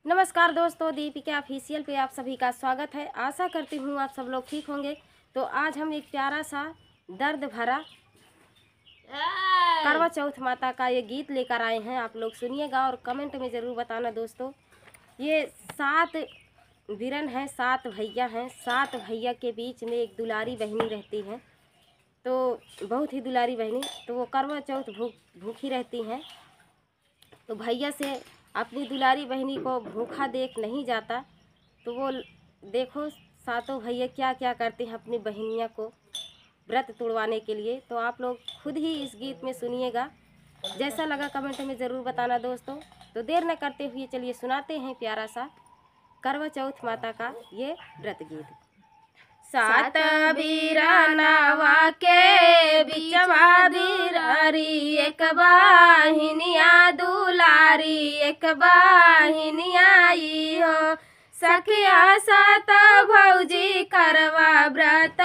नमस्कार दोस्तों, दीपिका ऑफिशियल पे आप सभी का स्वागत है। आशा करती हूँ आप सब लोग ठीक होंगे। तो आज हम एक प्यारा सा दर्द भरा करवा चौथ माता का ये गीत लेकर आए हैं। आप लोग सुनिएगा और कमेंट में ज़रूर बताना दोस्तों। ये 7 वीरन हैं, 7 भैया हैं। 7 भैया के बीच में एक दुलारी बहनी रहती है, तो बहुत ही दुलारी बहनी। तो वो करवा चौथ भूखी रहती हैं। तो भैया से अपनी दुलारी बहनी को भूखा देख नहीं जाता, तो वो देखो सातों भैया क्या क्या करते हैं अपनी बहनिया को व्रत तोड़वाने के लिए। तो आप लोग खुद ही इस गीत में सुनिएगा। जैसा लगा कमेंट में ज़रूर बताना दोस्तों। तो देर न करते हुए चलिए सुनाते हैं प्यारा सा करवा चौथ माता का ये व्रत गीत। 7 बीरानवा के बिचवा बिरारी, एक बाहिनिया दुलारी, एक बाहिनिया आई हो। सखिया 7 भौजी करवा व्रत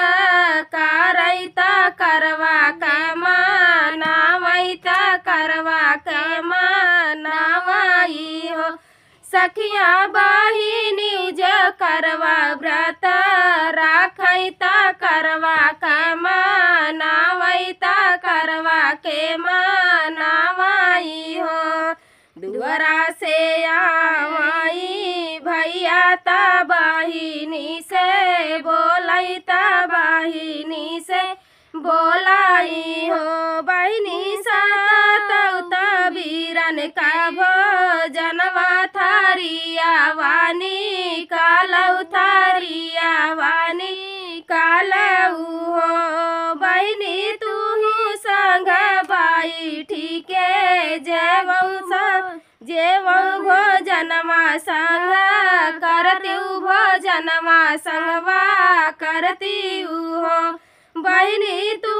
करैता, करवा के मनावैता, करवा के मनावाई हो। सखिया बाहिनी जो करवा व्रत राखैता, करवा के मनावैता, करवा के मनावाई हो। दुआरा से आवई भैया ता बहिनी से बोलैता, बहिनी से बोलाई हो। बहिनी सात वीरन का भोजनवा थारिया वानी कालऊ, थारिया वानी कालऊ हो। बहिनी तू संग बाई ठीके जेवौ भोजनमा संग करती भोजनमा संगवा करती हो। बहिनी तू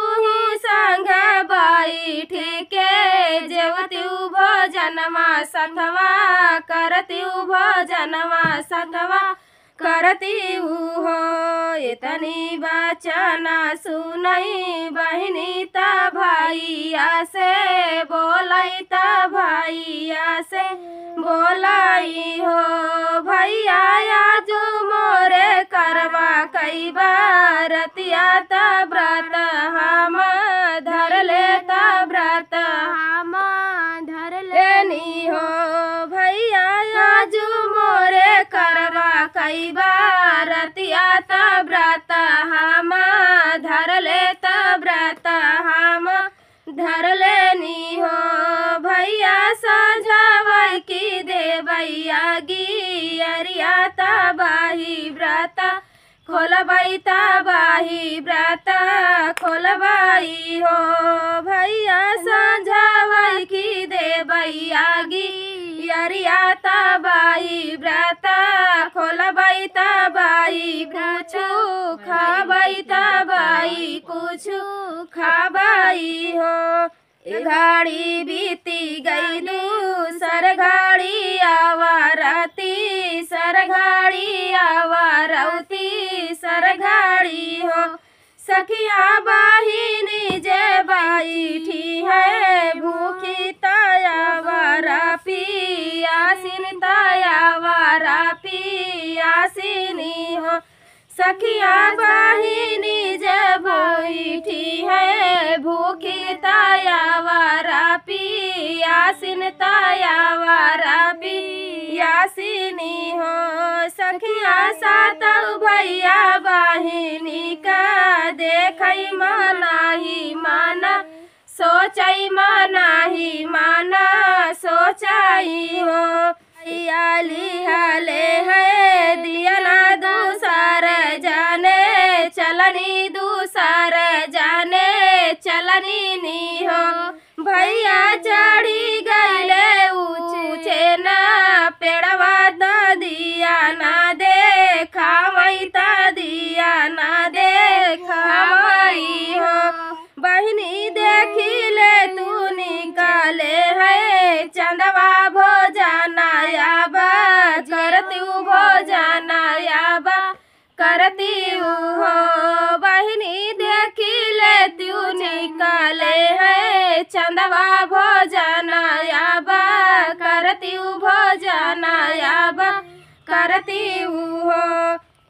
संग बाई ठीके जेवती भोजनमा सथवा करती भोजनमा सथवा करती हो। इतनी बचना सुनई बहिनी ता भैया से बोलाई, ता भैया से बोलाई हो। भैया जो मोरे करवा कई बारतिया ता व्रत हम धर लेता, व्रत हम धर लेनी हो। भैया जो मोरे करवा कई बारतिया ता व्रत हम धर लेता, व्रत हम धर लेनी हो। भैया साझावै की देवैया गियरिया ता बाही व्रत खोलबाई, ता बाही व्रत खोलबाई हो। भैया साझावै की देवैया गियरिया ता बाही व्रत खोलबाई, ता बाई कुछु खाबाई, ता बाई कुछु खाबाई हो। घड़ी बीती गई दूसर घड़ी आवारती, सर घड़ी आवारती, सर घड़ी हो। सखिया बाहिनी जे बैठी है भूखी तयावारा पियासिन, तयावारा पियासिनी हो। सखिया बाहिनी जे बैठी है भूखी तयावारा पियासिन, तयावारा पियासिनी हो। सखिया 7 भैया बाहिनी का देखई मनाही माना, सोचई मनाही माना सोचाई हो। आली हाले है दियना दूसर जाने, चलनी दूसर जाने चलनी नी हो। भैया चढ़ी गईले ऊंचे ना पेड़वा दा दिया ना देखावई, ता दिया ना देखावई हो। बहिनी देखी ले तू निकाले है चंदवा भोजनायाबा करती भोजनायाबा करती हो। बहिनी देखी ले तू निकाले है चंदवा भोजनायाबा करती भोजनायाबा करती हो।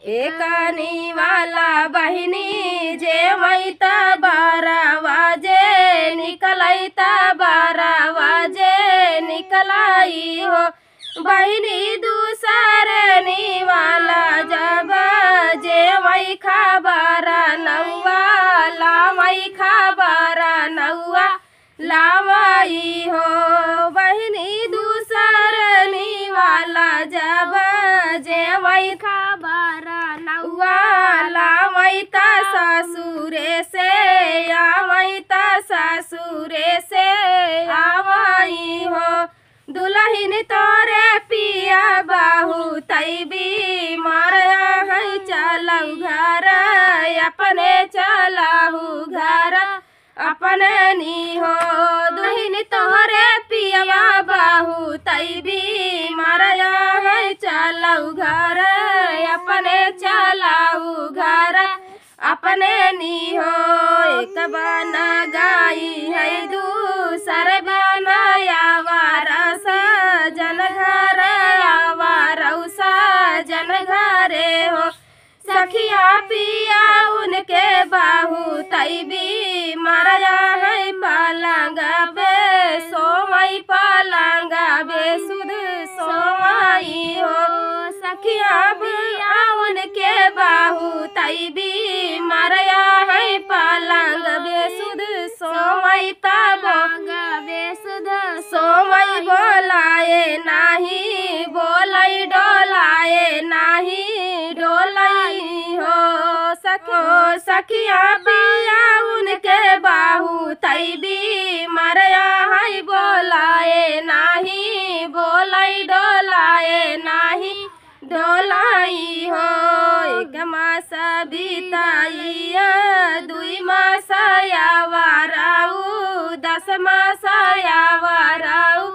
एकनी वाला बहिनी जे मैता 12 बजे निकलैता 12 बजे निकलाई हो। बहिनी दूसरनी वाला जब जे वही खबर नौआ लावई खबर नौआ लावई हो। बहिनी दूसरनी वाला जब जे वही खबर नौआ लावई ता ससुरे से आवई ता ससुरे से आवई हो। दुल्हन तोरे पिया बाहू तैबी मारया है चलऊ घर अपने चलाहू घर अपने नी हो। दुल्हन तोरे पिया बाहू तैबी मारया है चलऊ घर अपने चलाहू घर अपने नी हो। एक बना गाई है दूसर बनाया वारस जन घर आवारऊ जन घरे हो। सखिया पिया उनके बाहू तैबी मरया है पलंग बे सोमई पलंग बे सुध सोमई हो। सखिया पिया उनके बाहू तैबी मरया है पलंग बे सुध सोमई तबंग बे सुध सोमई बोलाए नाही बोलाई डोलाए नाही डोलाई हो। सखिया पिया उनके बाहू तैबी मरया है बोलाए नाही बोलाई डोलाए नाही डोलाई हो। एक मास बीताइया 2 मास आवाराऊ 10 मास आवाराऊ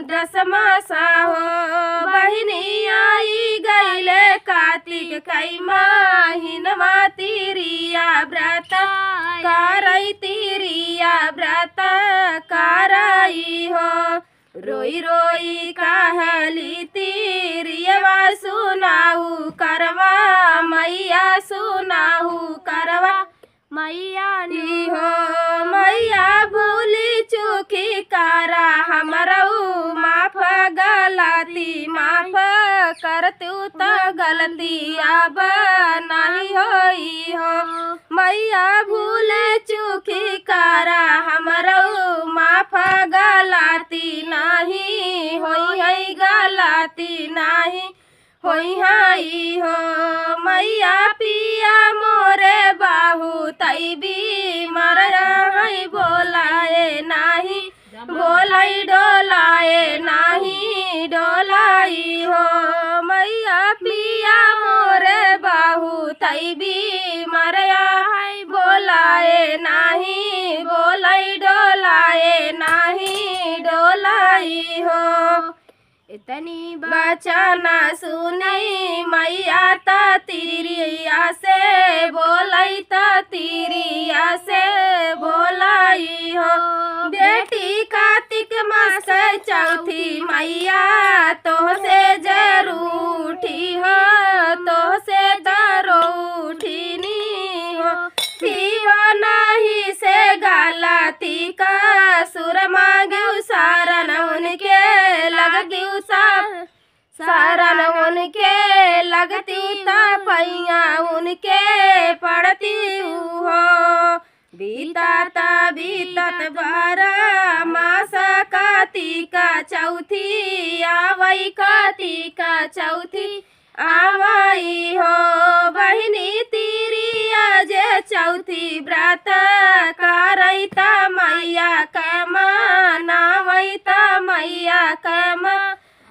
10 मास हो। बहिनी आई गईले कार्तिक कई महिनवा तिरिया व्रत करई तिरिया व्रत करई हो। रोई रोई कहली तिरियवा सुनाऊ करवा मैया सुनाऊ करवा मैया नी हो। मैया भूली चूकी करा हमरऊ माफ गलती माफ कर तू तो गलती अब नहीं होई हो। मैया भूले चूकी करा हमरऊ माफ गलती नहीं होई है गलती नहीं होई हाई हो। मैया पिया मोरे बाहू तैबी मरया है बोलाए नाही बोलाई डोलाए नाही डोलाई हो। मैया पिया मोरे बाहू तैबी मरया है बोलाए नाही बोलाई डोलाए नाही डोलाई हो। इतनी बचना सुनी मैया ता तिरिया से बोलाई ता तिरिया से बोलाई हो। बेटी कार्तिक मास चौथी मैया तो से जरूर उठी हो तो से जरूर नी हो। पीवा नहीं से गलती का सुर मांगू सारन उनके लगती सारन उनके लगती पैया उनके पड़ती हो। बीतता बीतत 12 मास कार्तिक चौथी आवई कार्तिक चौथी आवई हो। बहिनी तिरिया जे चौथी व्रत करैता मैया कमा नावैता मैया कमा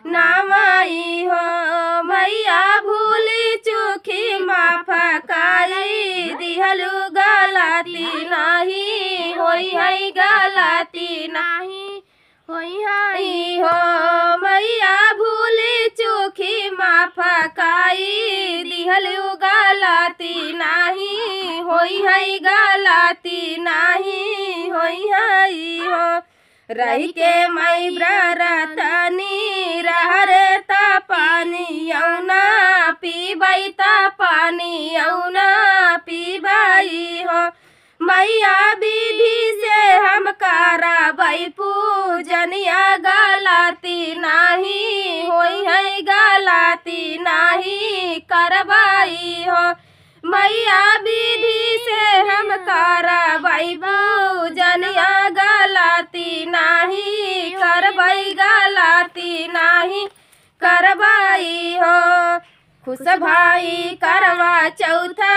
नावई हो। मैया भूली चूकी माफ काई दिहलु गलती नहीं होई है गलती नहीं होई हाई हो। मैया भूली चूकी माफ काई दिहलु गलती नहीं होई है गलती नहीं होई हाई हो। रही के मई व्रतनी रह रे ता पानी यौना जाई ता पानी औना पीबाई हो। मैया विधि से हम कराबई पूजनिया, गलती नाही होई है गलती नाही करबाई हो। मैया विधि से हम कराबई पूजनिया, गलती नाही करबई गलती नाही करबाई हो। खुश भाई करवा चौथा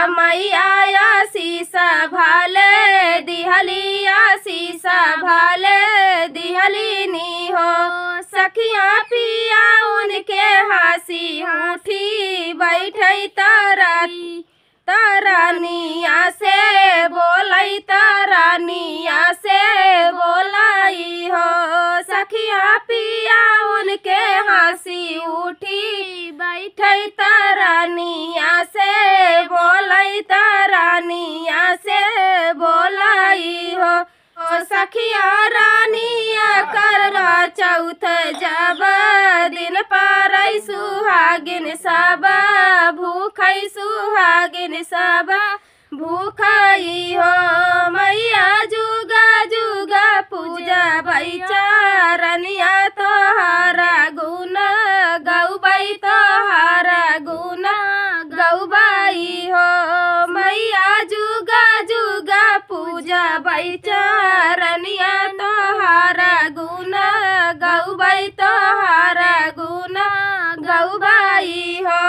मैया आशीषा भाले दिहली, आशीषा भाले दिहली नी हो। सखिया पिया उनके हंसी उठी बैठई तारानिया से बोलई, तारानिया से बोलाई हो। सखिया पिया उनके हंसी उठी बैठई तारानिया से बोलई, तारानिया से बोलाई हो। सखिया रानिया करवा चौथ जब दिन पारई सुहागिन सब भूखई, सुहागिन सब भूखई हो। मैया जुगा जुगा पूजा बई चरनिया, तोहारा गुना गौबई, तोहारा गुना गौबई हो। मैया जुगा जुगा पूजा बई चरनिया, तोहारा गुना गौबई, तोहारा गुना गौबई हो।